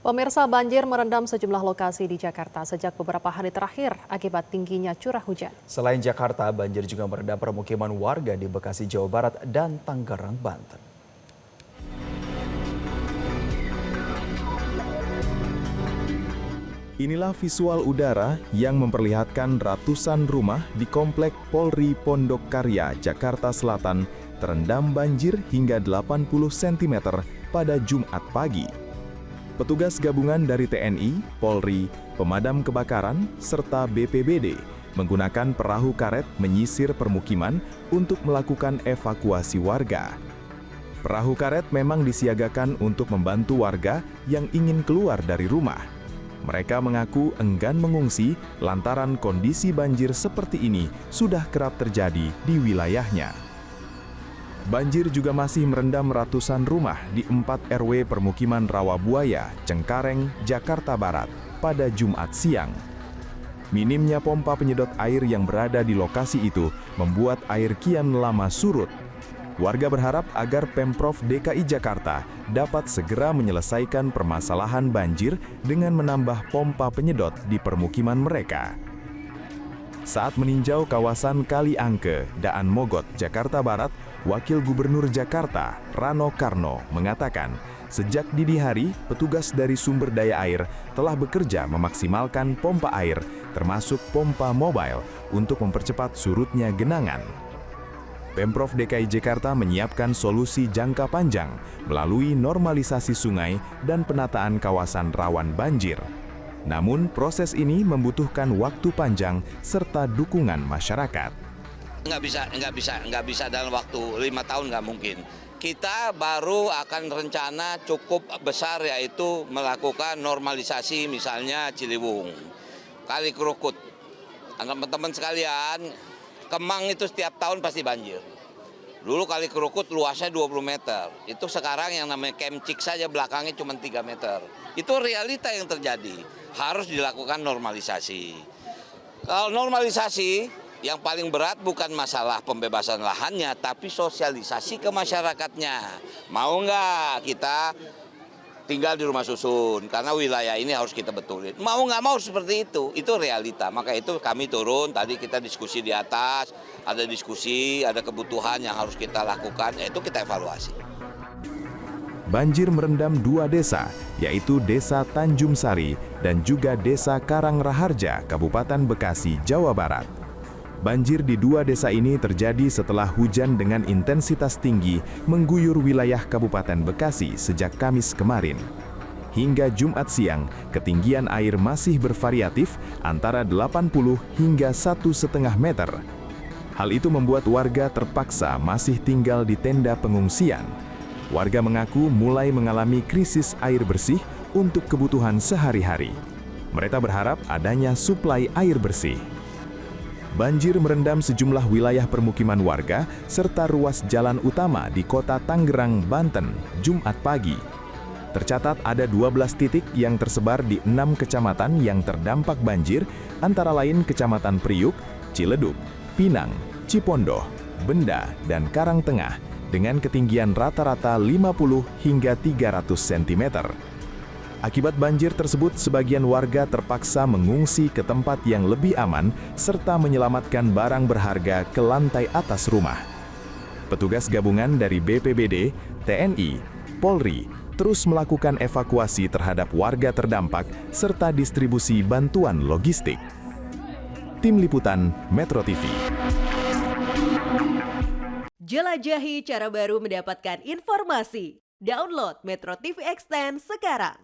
Pemirsa, banjir merendam sejumlah lokasi di Jakarta sejak beberapa hari terakhir akibat tingginya curah hujan. Selain Jakarta, banjir juga merendam permukiman warga di Bekasi, Jawa Barat dan Tangerang, Banten. Inilah visual udara yang memperlihatkan ratusan rumah di Komplek Polri Pondok Karya, Jakarta Selatan terendam banjir hingga 80 cm pada Jumat pagi. Petugas gabungan dari TNI, Polri, pemadam kebakaran, serta BPBD menggunakan perahu karet menyisir permukiman untuk melakukan evakuasi warga. Perahu karet memang disiagakan untuk membantu warga yang ingin keluar dari rumah. Mereka mengaku enggan mengungsi lantaran kondisi banjir seperti ini sudah kerap terjadi di wilayahnya. Banjir juga masih merendam ratusan rumah di 4 RW permukiman Rawabuaya, Cengkareng, Jakarta Barat pada Jumat siang. Minimnya pompa penyedot air yang berada di lokasi itu membuat air kian lama surut. Warga berharap agar Pemprov DKI Jakarta dapat segera menyelesaikan permasalahan banjir dengan menambah pompa penyedot di permukiman mereka. Saat meninjau kawasan Kali Angke, Daan Mogot, Jakarta Barat, Wakil Gubernur Jakarta, Rano Karno, mengatakan sejak dini hari, petugas dari sumber daya air telah bekerja memaksimalkan pompa air, termasuk pompa mobile, untuk mempercepat surutnya genangan. Pemprov DKI Jakarta menyiapkan solusi jangka panjang melalui normalisasi sungai dan penataan kawasan rawan banjir. Namun, proses ini membutuhkan waktu panjang serta dukungan masyarakat. Nggak bisa dalam waktu 5 tahun, nggak mungkin. Kita baru akan rencana cukup besar, yaitu melakukan normalisasi misalnya Ciliwung, Kali Kerukut. Teman-teman sekalian, Kemang itu setiap tahun pasti banjir. Dulu Kali Kerukut luasnya 20 meter. Itu sekarang yang namanya Kemcik saja belakangnya cuma 3 meter. Itu realita yang terjadi. Harus dilakukan normalisasi. Kalau normalisasi, yang paling berat bukan masalah pembebasan lahannya, tapi sosialisasi ke masyarakatnya. Mau nggak kita tinggal di rumah susun, karena wilayah ini harus kita betulin. Mau nggak mau seperti itu realita. Maka itu kami turun, tadi kita diskusi di atas, ada diskusi, ada kebutuhan yang harus kita lakukan, itu kita evaluasi. Banjir merendam 2 desa, yaitu Desa Tanjung Sari dan juga Desa Karangraharja, Kabupaten Bekasi, Jawa Barat. Banjir di 2 desa ini terjadi setelah hujan dengan intensitas tinggi mengguyur wilayah Kabupaten Bekasi sejak Kamis kemarin. Hingga Jumat siang, ketinggian air masih bervariatif antara 80 hingga 1,5 meter. Hal itu membuat warga terpaksa masih tinggal di tenda pengungsian. Warga mengaku mulai mengalami krisis air bersih untuk kebutuhan sehari-hari. Mereka berharap adanya suplai air bersih. Banjir merendam sejumlah wilayah permukiman warga serta ruas jalan utama di kota Tangerang, Banten, Jumat pagi. Tercatat ada 12 titik yang tersebar di 6 kecamatan yang terdampak banjir, antara lain Kecamatan Priuk, Ciledug, Pinang, Cipondoh, Benda, dan Karangtengah, dengan ketinggian rata-rata 50 hingga 300 cm. Akibat banjir tersebut, sebagian warga terpaksa mengungsi ke tempat yang lebih aman serta menyelamatkan barang berharga ke lantai atas rumah. Petugas gabungan dari BPBD, TNI, Polri terus melakukan evakuasi terhadap warga terdampak serta distribusi bantuan logistik. Tim Liputan Metro TV. Jelajahi cara baru mendapatkan informasi. Download Metro TV Extend sekarang.